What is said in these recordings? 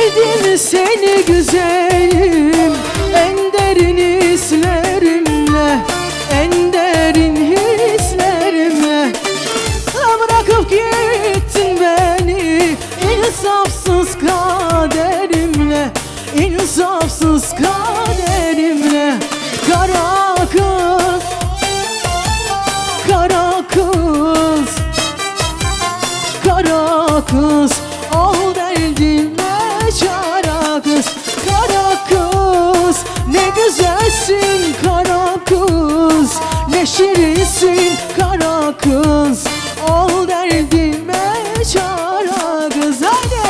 Sevdim seni güzelim, en derin hislerimle, en derin hislerimle. Bırakıp gittin beni insafsız kaderimle, insafsız kaderimle. Kara kız, kara kız, kara kız, ol derdime çare kız. Kara kız, ne güzelsin kara kız, ne şirinsin kara kız, ol derdime çare kız. Haydi!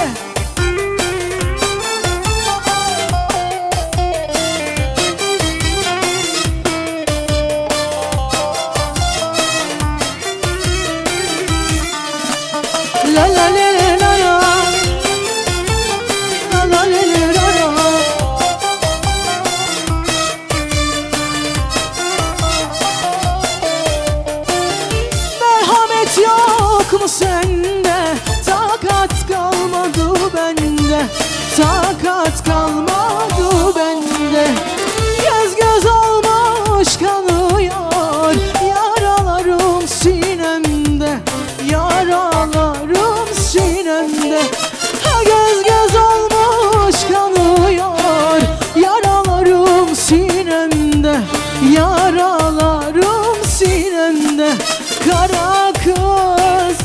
La la la la la la, la la la la la. Merhamet yok mu sende? Takat kalmadı bende, takat kalmadı bende. Göz göz olmuş kanıyor yaralarım sinemde, yaralarım sinemde. Göz göz olmuş kanıyor yaralarım sinemde, yaralarım sinemde. Kara kız,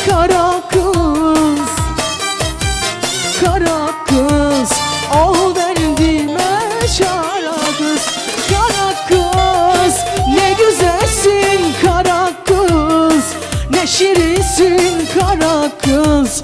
kara kız, kara kız, ol derdime çare kız. Kara kız, ne güzelsin kara kız, ne şirinsin kara kız,